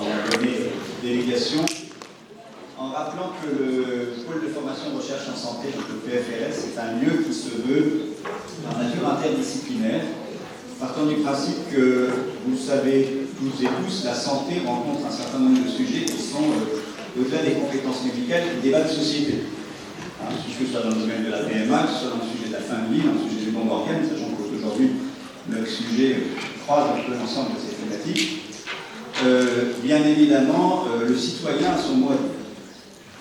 m'en donné délégation, en rappelant que le pôle de formation de recherche en santé, donc le PFRS, est un lieu qui se veut par nature interdisciplinaire, partant du principe que, vous le savez toutes et tous, la santé rencontre un certain nombre de sujets qui sont, au-delà des compétences médicales, des débats de société. Que ce soit dans le domaine de la PMA, que ce soit dans le sujet de la fin de vie, dans le sujet du don d'organes, sachant qu'aujourd'hui, notre sujet croise un peu l'ensemble de ces thématiques. Bien évidemment, le citoyen a son mot à dire.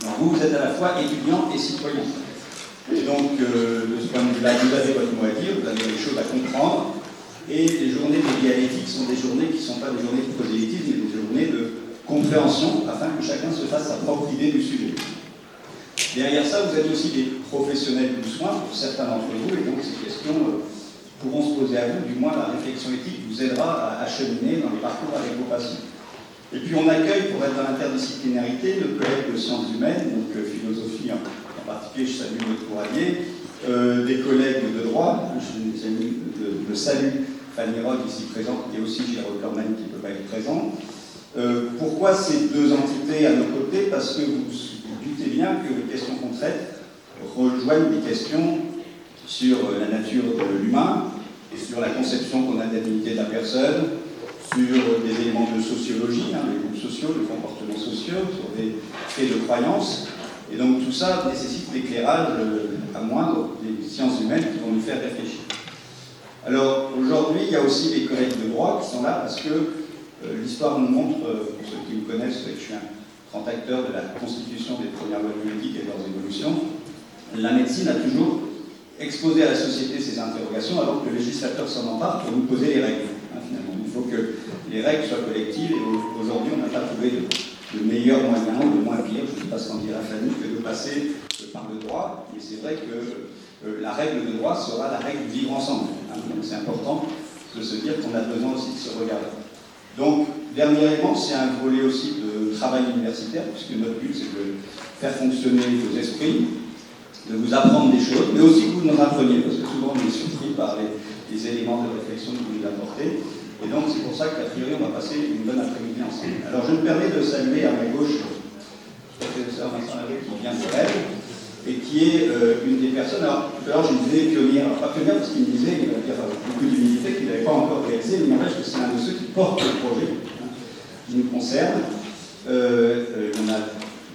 Alors vous êtes à la fois étudiant et citoyen. Et donc, de ce point de vue-là, vous avez votre mot à dire, vous avez des choses à comprendre, et les journées de dialectique sont des journées qui ne sont pas des journées de prosélytisme, mais des journées de compréhension, afin que chacun se fasse sa propre idée du sujet. Derrière ça, vous êtes aussi des professionnels du soin, pour certains d'entre vous, et donc ces questions pourront se poser à vous, du moins la réflexion éthique vous aidera à cheminer dans les parcours avec vos patients. Et puis on accueille, pour être dans l'interdisciplinarité, nos collègues de sciences humaines, donc philosophie en particulier, je salue notre courrier, des collègues de droit, je salue Fanny Rod ici présente, et aussi Jérôme Corman qui ne peut pas être présent. Pourquoi ces deux entités à nos côtés? Parce que vous doutez bien que les questions qu'on traite rejoignent des questions sur la nature de l'humain et sur la conception qu'on a de la dignité de la personne, sur des éléments de sociologie, les groupes sociaux, les comportements sociaux, sur des faits de croyance. Et donc tout ça nécessite l'éclairage à moindre des sciences humaines qui vont nous faire réfléchir. Alors aujourd'hui, il y a aussi des collègues de droit qui sont là parce que l'histoire nous montre, pour ceux qui me connaissent, que je suis un grand acteur de la constitution des premières lois juridiques et de leurs évolutions. La médecine a toujours exposé à la société ces interrogations avant que le législateur s'en empare pour nous poser les règles. Finalement, il faut que les règles soient collectives et aujourd'hui on n'a pas trouvé de meilleur moyen ou de moins pire, je ne sais pas ce qu'en dira Fanny, que de passer par le droit. Mais c'est vrai que la règle de droit sera la règle du vivre ensemble. Donc c'est important de se dire qu'on a besoin aussi de se regarder. Donc, dernier élément, c'est un volet aussi de travail universitaire, puisque notre but c'est de faire fonctionner vos esprits, de vous apprendre des choses, mais aussi que vous nous appreniez, parce que souvent on est surpris par les éléments de réflexion que vous nous apportez. Et donc c'est pour ça qu'a priori on va passer une bonne après-midi ensemble. Alors je me permets de saluer à ma gauche le professeur Vincent Lavé qui vient de Rennes et qui est une des personnes, alors tout à l'heure je me disais pionnière, alors pas pionnière parce qu'il me disait, il va dire beaucoup d'humilité qu'il n'avait pas encore réalisé, mais il n'empêche que c'est un de ceux qui porte le projet qui nous concerne. Il y en a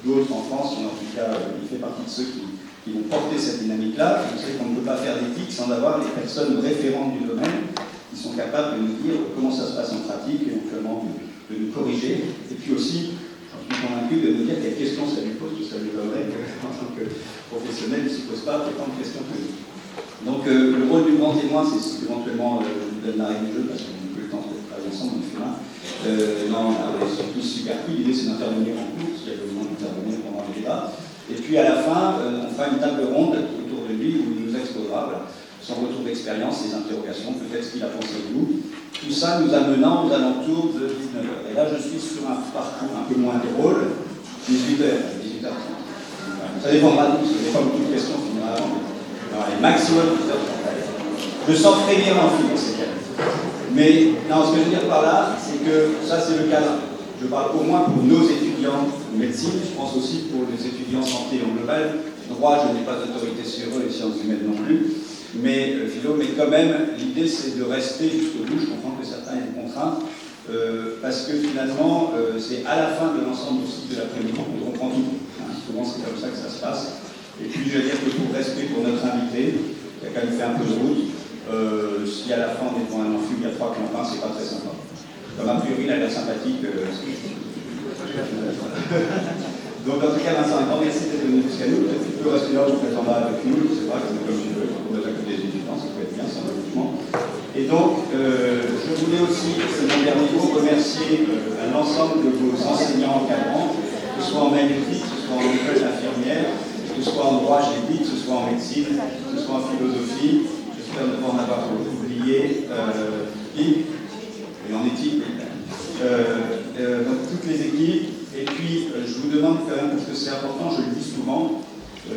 d'autres en France, mais en tout cas il fait partie de ceux qui vont porter cette dynamique-là. Vous savez qu'on ne peut pas faire d'éthique sans avoir les personnes référentes du domaine qui sont capables de nous dire comment ça se passe en pratique, éventuellement de nous corriger, et puis aussi, j'en suis convaincu, de nous dire quelles questions ça lui pose, parce que ça lui donnerait qu'en tant que professionnel, il ne se pose pas autant de questions que nous. Donc le rôle du grand témoin, c'est éventuellement, je vous donne l'arrêt du jeu, parce qu'on n'a plus le temps de travailler ensemble, on fait là. Non, on est surtout super cool, l'idée c'est d'intervenir en cours, s'il y a besoin d'intervenir pendant le débat. Et puis à la fin, on fera une table ronde autour de lui où il nous exposera son retour d'expérience, ses interrogations, peut-être ce qu'il a pensé de nous. Tout ça nous amenant aux alentours de 19h. Et là, je suis sur un parcours un peu moins drôle, 18h, 18h30. Ça dépendra de nous, parce que des fois, beaucoup de questions finiront avant. Alors, les maximum 18h30. Je sens très bien l'enfant dans ces cas. Mais non, ce que je veux dire par là, c'est que ça, c'est le cadre. Je parle au moins pour nos étudiants en médecine, je pense aussi pour les étudiants en santé en global. Droit, je n'ai pas d'autorité sur eux, et sciences humaines non plus. Mais philo, mais quand même, l'idée c'est de rester jusqu'au bout. Je comprends que certains aient des contraintes, parce que finalement, c'est à la fin de l'ensemble aussi de l'après-midi qu'on comprend tout. Souvent, c'est comme ça que ça se passe. Et puis, je veux dire que pour respect pour notre invité, qui a quand même fait un peu de route, si à la fin on est devant un amphi, il y a 3 clampins, c'est pas très sympa. Comme a priori, il a l'air sympathique. Donc, en tout cas, Vincent, un grand merci d'être venu jusqu'à nous. Peut-être que tu peux rester là ou peut-être en bas avec nous, je ne sais pas, comme tu veux. On doit accueillir des étudiants, ça peut être bien, sans logement. Et donc, je voulais aussi, c'est mon dernier mot, remercier l'ensemble de vos enseignants encadrants, que ce soit en maïeutique, que ce soit en école d'infirmière, que ce soit en droit, je l'ai dit, que ce soit en médecine, que ce soit en philosophie. J'espère ne pas en avoir oublié. Et en éthique, donc toutes les équipes. Et puis, je vous demande quand même, parce que c'est important, je le dis souvent,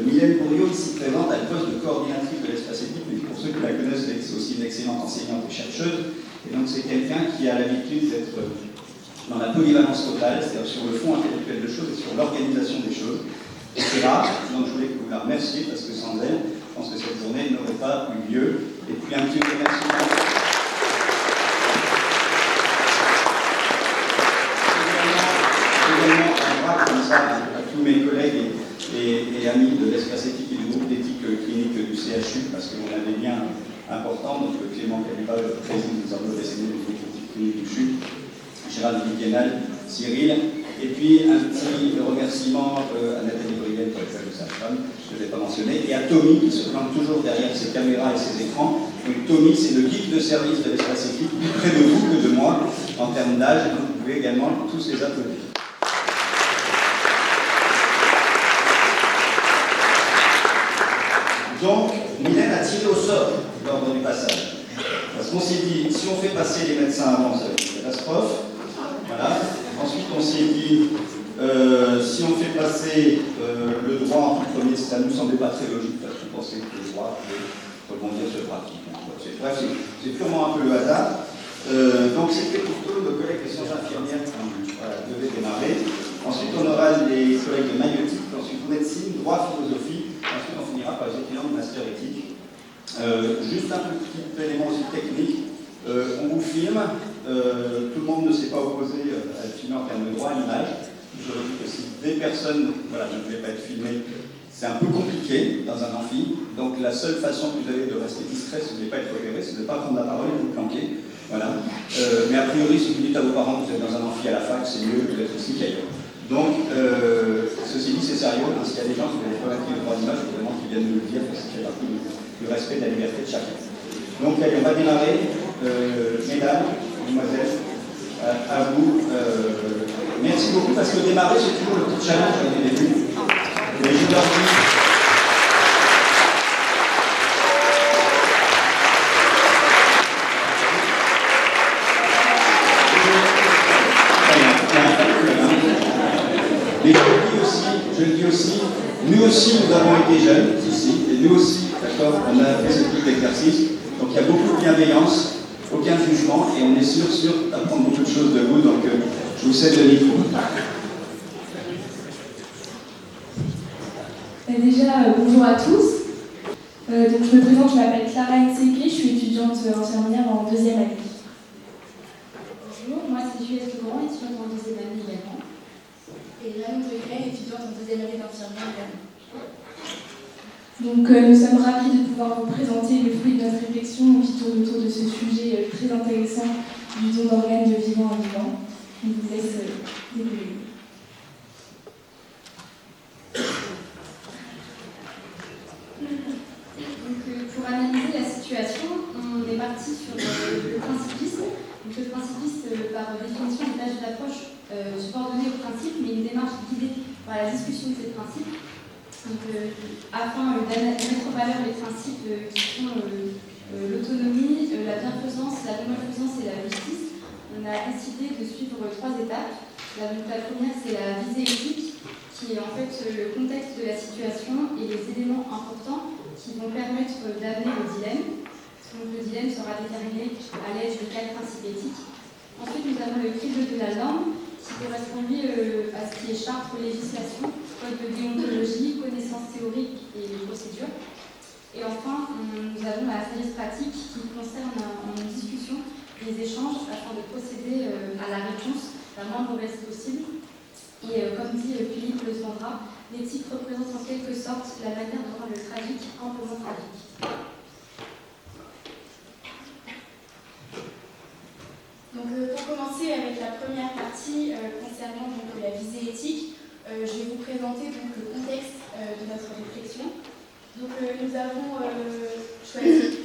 Mylène Bourriot, ici présente, a le poste de coordinatrice de l'espace éthique, mais pour ceux qui la connaissent, c'est aussi une excellente enseignante et chercheuse. Et donc, c'est quelqu'un qui a l'habitude d'être dans la polyvalence totale, c'est-à-dire sur le fond intellectuel de choses et sur l'organisation des choses. Et c'est là, donc je voulais que vous la remerciez, parce que sans elle, je pense que cette journée n'aurait pas eu lieu. Et puis un petit remerciement. Également un bras comme ça à tous mes collègues et amis de l'espace éthique et du groupe d'éthique clinique du CHU, parce qu'on a des liens importants. Donc Clément Caliba, le président des ordres dessinés du groupe d'éthique clinique du CHU, Gérald Viquenal, Cyril, et puis un petit remerciement à Nathalie Briel pour l'école de sa femme, je ne l'ai pas mentionné, et à Tommy qui se plante toujours derrière ses caméras et ses écrans. Donc Tommy, c'est le guide de service de l'espace éthique, plus près de vous que de moi en termes d'âge, donc vous pouvez également tous les applaudir. Donc, Mylène a tiré au sort l'ordre du passage. Parce qu'on s'est dit, si on fait passer les médecins avant, ça va être une catastrophe. Voilà. Ensuite, on s'est dit, si on fait passer le droit en tout premier, ça ne nous semblait pas très logique, parce qu'on pensait que le droit pouvait rebondir sur pratique. Bref, c'est purement un peu le hasard. Donc, c'était plutôt le collègue des sciences infirmières qui devait démarrer. Ensuite, on aura les collègues de maïeutique, ensuite médecine, droit, philosophie. Ensuite, on finira par les étudiants de master éthique. Juste un petit élément aussi technique. On vous filme. Tout le monde ne s'est pas opposé à être filmé en termes de droit à l'image. Je vous dis que si des personnes ne pouvaient pas être filmées, c'est un peu compliqué dans un amphi. Donc la seule façon que vous avez de rester discret, si vous ne voulez pas être repéré, c'est de ne pas prendre la parole et de vous planquer. Voilà. Mais a priori, si vous dites à vos parents que vous êtes dans un amphi à la fac, c'est mieux que d'être ici qu'ailleurs. Donc, ceci dit, c'est sérieux. Hein, s'il y a des gens qui veulent pas acquis le droit d'image, je vous demande qu'ils viennent nous le dire, parce que c'est partie du respect de la liberté de chacun. Donc, allez, on va démarrer. Mesdames, mesdemoiselles, à vous. Merci beaucoup, parce que démarrer, c'est toujours le petit challenge au début. Mais je leur dis. Mais je le dis aussi, nous aussi, nous avons été jeunes ici, et nous aussi, d'accord, on a fait ce type d'exercice. Donc il y a beaucoup de bienveillance, aucun jugement, et on est sûr d'apprendre beaucoup de choses de vous. Donc je vous cède le micro. Déjà, bonjour à tous. Donc je me présente, je m'appelle Clara Nseke, je suis étudiante infirmière en deuxième année. Bonjour, moi c'est Juliette Legrand, étudiante en deuxième année également. Et Jeanne Degré, étudiante en deuxième année d'infirmière également. Donc nous sommes ravis de pouvoir vous présenter le fruit de notre réflexion qui tourne autour de ce sujet très intéressant du don d'organes de vivant à vivant. Je vous laisse dérouler. Pour analyser la situation, on est parti sur le principisme. Donc, le principisme, par définition, n'est pas une approche subordonnée au principe, mais une démarche guidée par la discussion de ces principes. Donc, afin de mettre en valeur les principes qui sont l'autonomie, la bienfaisance, la non-malfaisance et la justice, on a décidé de suivre 3 étapes. Donc, la première, c'est la visée éthique, qui est en fait le contexte de la situation et les éléments importants qui vont permettre d'amener le dilemme. Donc, le dilemme sera déterminé à l'aide de 4 principes éthiques. Ensuite, nous avons le crible de la norme, qui correspond lui à ce qui est charte pour législation, code de déontologie, connaissances théoriques et procédures. Et enfin, nous avons la sagesse pratique qui concerne en discussion des échanges afin de procéder à la réponse la moins mauvaise possible. Et comme dit Philippe Le Sandra, l'éthique représente en quelque sorte la manière de rendre le tragique un peu moins tragique. Donc, pour commencer avec la première partie concernant donc, la visée éthique, je vais vous présenter donc, le contexte de notre réflexion. Donc, nous avons choisi,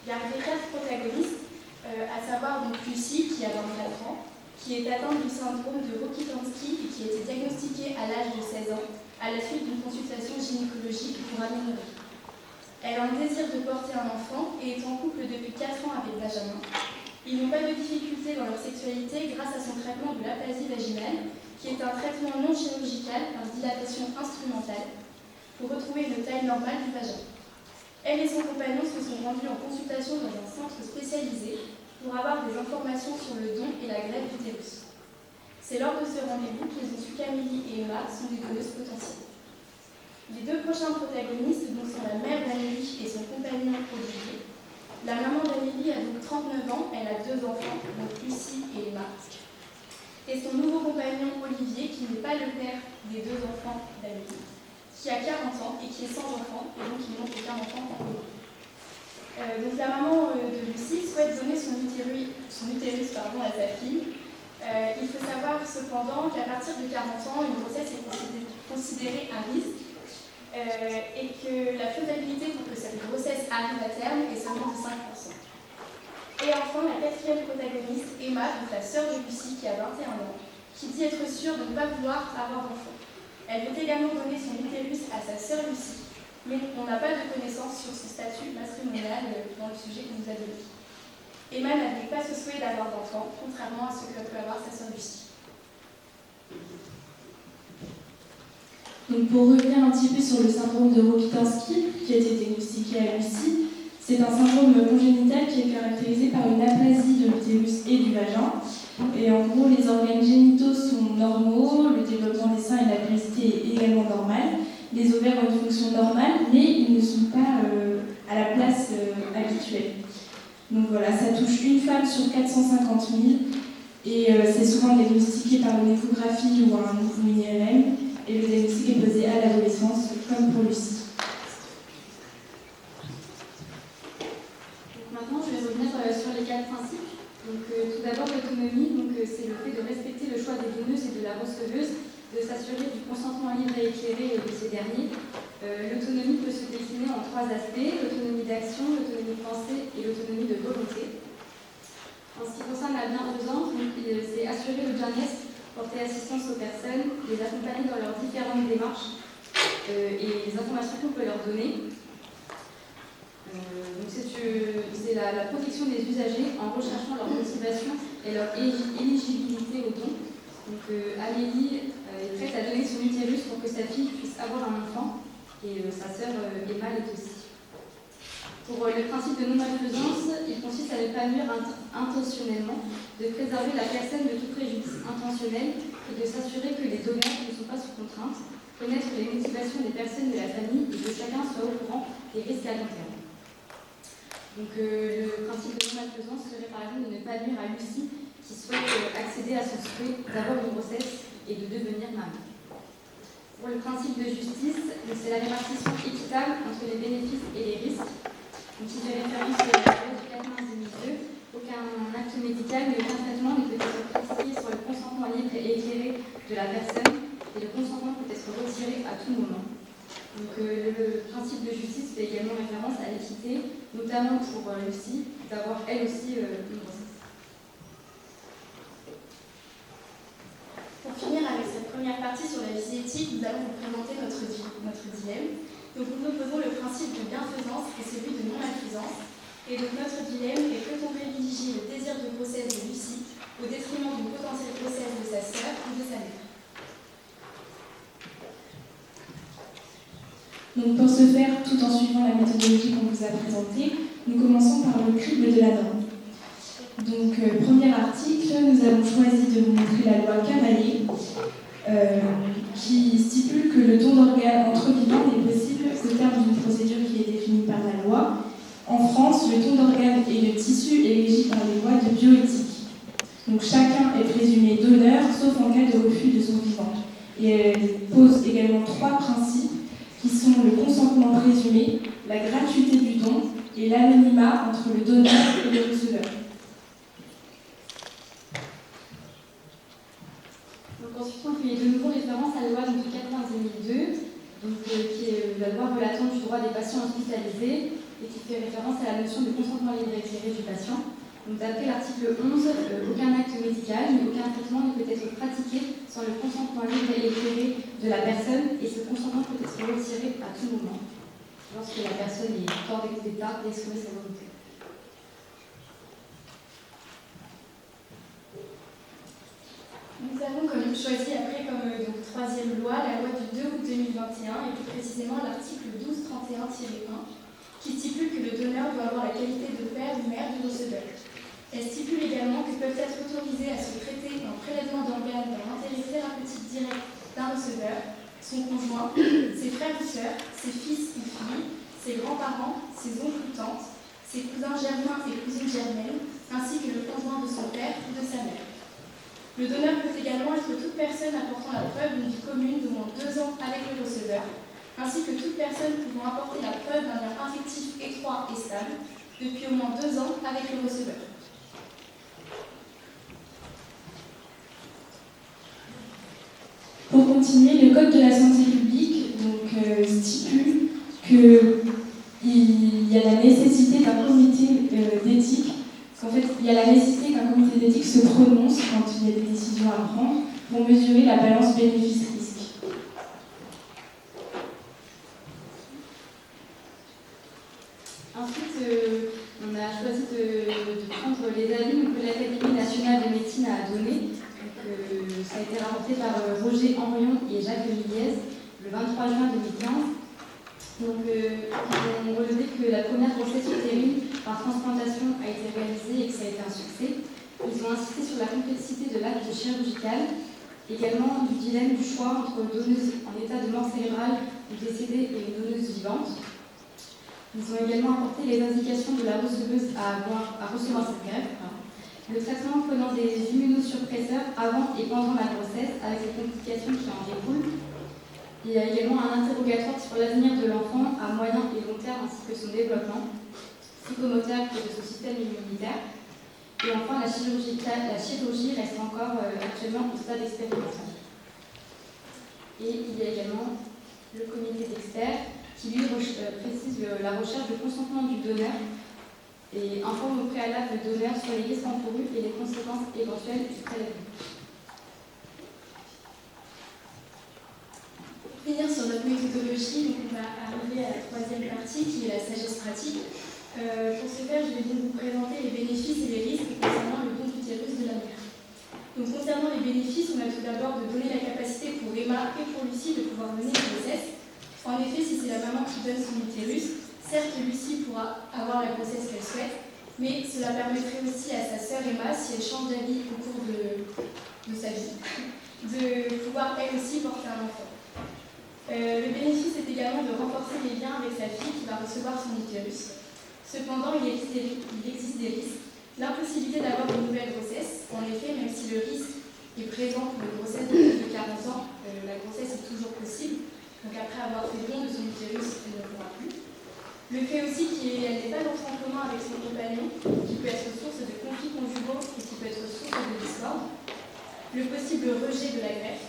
gardé 4 protagonistes, à savoir donc, Lucie, qui a 24 ans, qui est atteinte du syndrome de Rokitansky et qui a été diagnostiquée à l'âge de 16 ans à la suite d'une consultation gynécologique pour aménorrhée. Elle a un désir de porter un enfant et est en couple depuis 4 ans avec Benjamin. Ils n'ont pas de difficulté dans leur sexualité grâce à son traitement de l'aplasie vaginale, qui est un traitement non chirurgical par dilatation instrumentale, pour retrouver une taille normale du vagin. Elle et son compagnon se sont rendus en consultation dans un centre spécialisé pour avoir des informations sur le don et la greffe d'utérus. C'est lors de ce rendez-vous qu'ils ont su qu'Amélie et Emma sont des donneuses potentielles. Les deux prochains protagonistes donc, sont la mère d'Amélie et son compagnon Olivier. La maman d'Amélie a donc 39 ans, elle a 2 enfants, donc Lucie et Emma. Et son nouveau compagnon Olivier, qui n'est pas le père des 2 enfants d'Amélie, qui a 40 ans et qui est sans enfant, et donc il manque aucun enfant en commun. Donc la maman de Lucie souhaite donner son utérus à sa fille. Il faut savoir cependant qu'à partir de 40 ans, une grossesse est considérée un risque et que la faisabilité pour que cette grossesse arrive à terme est seulement de 5%. Et enfin, la 4e protagoniste, Emma, donc la sœur de Lucie qui a 21 ans, qui dit être sûre de ne pas vouloir avoir d'enfant. Elle veut également donner son utérus à sa sœur Lucie, mais on n'a pas de connaissance sur son statut matrimonial dans le sujet qu'on nous a donné. Emma n'a donc pas ce souhait d'avoir d'enfant, contrairement à ce que peut avoir sa sœur Lucie. Donc pour revenir un petit peu sur le syndrome de Rokitansky, qui a été diagnostiqué à Lucie, c'est un syndrome congénital qui est caractérisé par une aplasie de l'utérus et du vagin. Et en gros, les organes génitaux sont normaux, le développement des seins et la pilosité est également normal. Les ovaires ont une fonction normale, mais ils ne sont pas à la place habituelle. Donc voilà, ça touche une femme sur 450 000 et c'est souvent diagnostiqué par une échographie ou une IRM. Et le diagnostic est posé à l'adolescence, comme pour Lucie. Donc maintenant, je vais revenir sur les 4 principes. Donc, tout d'abord, l'autonomie, c'est le fait de respecter le choix des donneuses et de la receveuse, de s'assurer du consentement libre et éclairé de ces derniers. L'autonomie peut se décliner en 3 aspects, l'autonomie d'action, l'autonomie de pensée et l'autonomie de volonté. En ce qui concerne la bienfaisance, c'est assurer le bien-être, porter assistance aux personnes, les accompagner dans leurs différentes démarches et les informations qu'on peut leur donner. Donc c'est la protection des usagers en recherchant leur motivation et leur éligibilité aux dons. Donc Amélie est prête à donner son utérus pour que sa fille puisse avoir un enfant et sa sœur Emma l'est aussi. Pour le principe de non-malfaisance, il consiste à ne pas nuire intentionnellement, de préserver la personne de tout préjudice intentionnel et de s'assurer que les donneurs ne sont pas sous contrainte, connaître les motivations des personnes de la famille et que chacun soit au courant des risques à long terme. Donc le principe de non-malfaisance serait par exemple de ne pas nuire à Lucie qui souhaite accéder à son souhait d'avoir une grossesse et de devenir maman. Pour le principe de justice, c'est la répartition équitable entre les bénéfices et les risques. Donc, il fait référence à la loi du 4 mars 2002. Aucun acte médical ni aucun traitement ne peut être pratiqué sur le consentement libre et éclairé de la personne et le consentement peut être retiré à tout moment. Donc, le principe de justice fait également référence à l'équité, notamment pour Lucie, d'avoir elle aussi une grossesse. Pour finir avec cette première partie sur la vie éthique, nous allons vous présenter notre dilemme. Donc nous proposons le principe de bienfaisance et celui de non-malfaisance. Et donc notre dilemme est: peut-on privilégier le désir de grossesse de Lucie au détriment d'une potentielle grossesse de sa sœur ou de sa mère? Donc pour ce faire, tout en suivant la méthodologie qu'on vous a présentée, nous commençons par le crible de la norme. Donc premier article, nous avons choisi de vous montrer la loi Cavalier, qui stipule que le don d'organes entre vivants n'est possible qu'au terme d'une procédure qui est définie par la loi. En France, le don d'organes et de tissus est régi par les lois de bioéthique. Donc chacun est présumé donneur, sauf en cas de refus de son vivant. Et elle pose également 3 principes qui sont le consentement présumé, la gratuité du don et l'anonymat entre le donneur et le receveur. Ensuite, on fait de nouveau référence à la loi du 4 mars 2002, qui est la loi relatant du droit des patients hospitalisés et qui fait référence à la notion de consentement libre et éclairé du patient. Donc, d'après l'article 11, aucun acte médical ni aucun traitement ne peut être pratiqué sans le consentement libre et éclairé de la personne et ce consentement peut être retiré à tout moment lorsque la personne est hors d'état d'exprimer sa volonté. Nous avons choisi après comme troisième loi la loi du 2 août 2021 et plus précisément l'article 1231-1 qui stipule que le donneur doit avoir la qualité de père ou mère du receveur. Elle stipule également que peuvent être autorisés à se traiter un prélèvement d'organes d'un receveur, son conjoint, ses frères ou sœurs, ses fils ou filles, ses grands-parents, ses oncles ou tantes, ses cousins germains et cousines germaines, ainsi que le conjoint de son père ou de sa mère. Le donneur peut également être toute personne apportant la preuve d'une vie commune d'au moins 2 ans avec le receveur, ainsi que toute personne pouvant apporter la preuve d'un lien affectif étroit et stable depuis au moins 2 ans avec le receveur. Pour continuer, le Code de la santé publique stipule qu'il y a la nécessité d'un comité d'éthique. En fait, il y a la nécessité qu'un comité d'éthique se prononce quand il y a des décisions à prendre pour mesurer la balance bénéfice-risque. Ensuite, on a choisi de prendre les avis que l'Académie nationale de médecine a donnés. Ça a été rapporté par Roger Henrion et Jacques Miliez le 23 juin 2015. Donc, ils ont relevé que la première grossesse utérine par transplantation a été réalisée et que ça a été un succès. Ils ont insisté sur la complexité de l'acte chirurgical, également du dilemme du choix entre une donneuse en état de mort cérébrale ou décédée et une donneuse vivante. Ils ont également apporté les indications de la receveuse à recevoir cette greffe. Le traitement prenant des immunosuppresseurs avant et pendant la grossesse avec les complications qui en découlent. Il y a également un interrogatoire sur l'avenir de l'enfant à moyen et long terme ainsi que son développement psychomoteur et de son système immunitaire. Et enfin, la chirurgie reste encore actuellement au stade expérimental. Et il y a également le comité d'experts qui lui précise la recherche de consentement du donneur et informe au préalable le donneur sur les risques encourus et les conséquences éventuelles du prélèvement. Pour finir sur notre méthodologie, on va arriver à la 3e partie qui est la sagesse pratique. Pour ce faire, je vais donc vous présenter les bénéfices et les risques concernant le don d'utérus de la mère. Donc, concernant les bénéfices, on a tout d'abord de donner la capacité pour Emma et pour Lucie de pouvoir mener une grossesse. En effet, si c'est la maman qui donne son utérus, certes Lucie pourra avoir la grossesse qu'elle souhaite, mais cela permettrait aussi à sa sœur Emma, si elle change d'avis au cours de sa vie, de pouvoir elle aussi porter un enfant. Le bénéfice est également de renforcer les liens avec sa fille qui va recevoir son utérus. Cependant, il existe des risques. L'impossibilité d'avoir de nouvelles grossesses. En effet, même si le risque est présent pour une grossesse de plus de 40 ans, la grossesse est toujours possible. Donc après avoir fait don de son utérus, elle ne pourra plus. Le fait aussi qu'elle n'ait pas d'enfant commun avec son compagnon, qui peut être source de conflits conjugaux et qui peut être source de discorde. Le possible rejet de la greffe.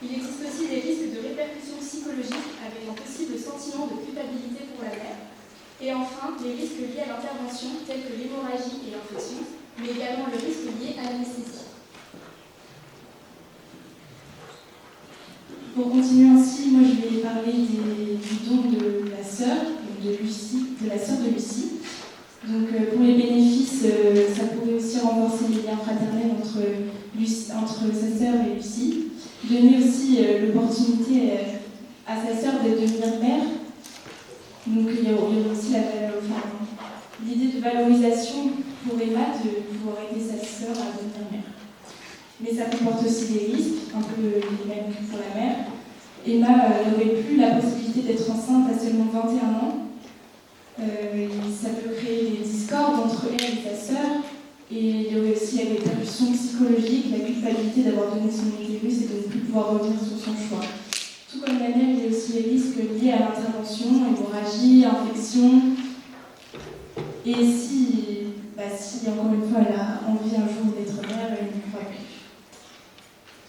Il existe aussi des risques de répercussions psychologiques avec un possible sentiment de culpabilité pour la mère. Et enfin, les risques liés à l'intervention, tels que l'hémorragie et l'infection, mais également le risque lié à l'anesthésie. Pour continuer ainsi, moi je vais parler du don de la sœur de Lucie. Donc pour les bénéfices, ça pourrait aussi renforcer les liens fraternels entre sa sœur et Lucie. Donner aussi l'opportunité à sa sœur de devenir mère. Donc il y a aussi l'idée de valorisation pour Emma de pouvoir aider sa sœur à devenir mère. Mais ça comporte aussi des risques, un peu les mêmes que pour la mère. Emma n'aurait plus la possibilité d'être enceinte à seulement 21 ans. Ça peut créer des discordes entre elle et sa sœur. Et il y aurait aussi la répercussion psychologique, la culpabilité d'avoir donné son utérus et de ne plus pouvoir revenir sur son choix. Tout comme la mère, il y a aussi les risques liés à l'intervention, hémorragie, infection. Et si encore une fois elle a envie un jour d'être mère, elle ne pourra plus.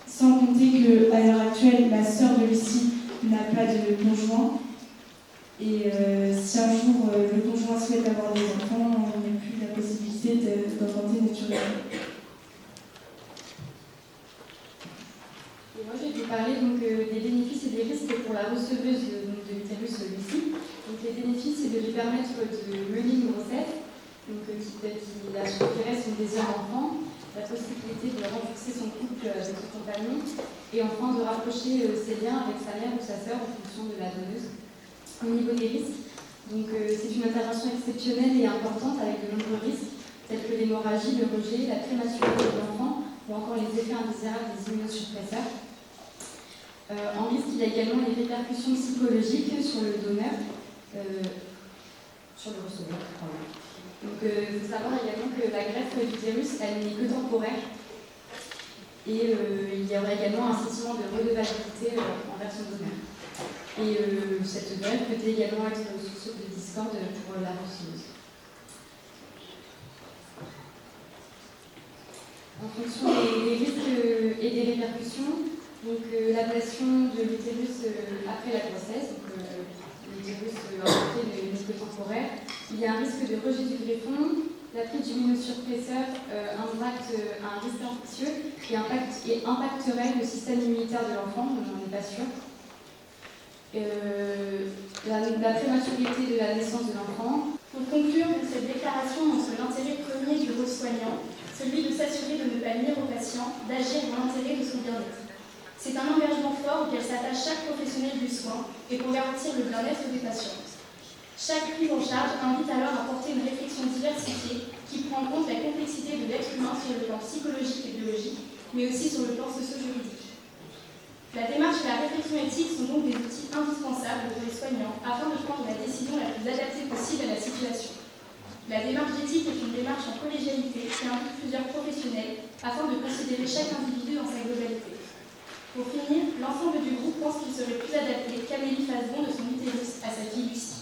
Sans compter qu'à l'heure actuelle, la sœur de Lucie n'a pas de conjoint. Et si un jour le conjoint souhaite avoir des enfants, on n'a plus la possibilité d'enfanter naturellement. Et moi, je vais vous parler donc, des bénéfices et des risques pour la receveuse de l'utérus Lucie. Donc, les bénéfices, c'est de lui permettre de mener une grossesse, donc, qui reste son désir d'enfant, la possibilité de renforcer son couple avec son compagnon, et enfin de rapprocher ses liens avec sa mère ou sa sœur en fonction de la donneuse. Au niveau des risques, donc, c'est une intervention exceptionnelle et importante avec de nombreux risques, tels que l'hémorragie, le rejet, la prématurité de l'enfant ou encore les effets indésirables des immunosuppresseurs. En risque, il y a également les répercussions psychologiques sur le donneur, sur le receveur. Pardon. Donc, il faut savoir également que la greffe d'utérus, elle n'est que temporaire. Et il y aura également un sentiment de redevabilité envers son donneur. Et cette greffe peut également être source de discorde pour la receveuse. En fonction des risques et des répercussions, donc l'ablation de l'utérus après la grossesse, donc l'utérus avorté n'est que temporaire, il y a un risque de rejet du greffon, la prise d'immunosurpresseurs impacte un risque infectieux et impacterait le système immunitaire de l'enfant, on n'en est pas sûr. La prématurité de la naissance de l'enfant. Pour conclure, cette déclaration montre l'intérêt premier du rôle soignant, celui de s'assurer de ne pas nuire au patient, d'agir dans l'intérêt de son bien-être. C'est un engagement fort auquel s'attache chaque professionnel du soin et pour garantir le bien-être des patients. Chaque prise en charge invite alors à porter une réflexion diversifiée qui prend en compte la complexité de l'être humain sur le plan psychologique et biologique, mais aussi sur le plan socio-juridique. La démarche et la réflexion éthique sont donc des outils indispensables pour les soignants afin de prendre la décision la plus adaptée possible à la situation. La démarche éthique est une démarche en collégialité qui implique plusieurs professionnels afin de considérer chaque individu dans sa globalité. Pour finir, l'ensemble du groupe pense qu'il serait plus adapté qu'Amélie Fasbon de son utérus à sa fille Lucie.